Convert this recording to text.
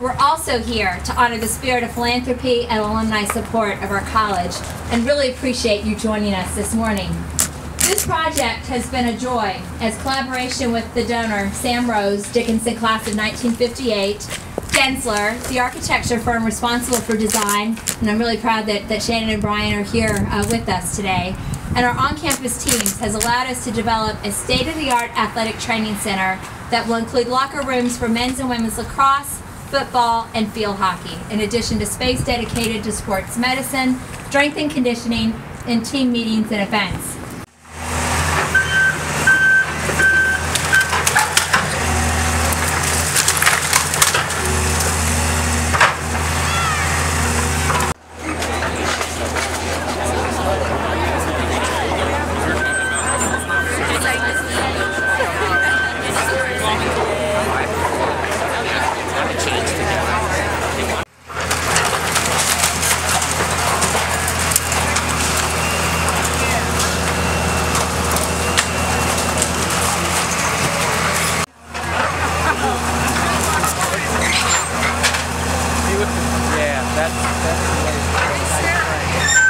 We're also here to honor the spirit of philanthropy and alumni support of our college, and really appreciate you joining us this morning. This project has been a joy, as collaboration with the donor, Sam Rose, Dickinson class of 1958, Gensler, the architecture firm responsible for design, and I'm really proud that Shannon and Brian are here with us today, and our on-campus teams has allowed us to develop a state-of-the-art athletic training center that will include locker rooms for men's and women's lacrosse, football, and field hockey, in addition to space dedicated to sports medicine, strength and conditioning, and team meetings and events. Yeah, that's the way.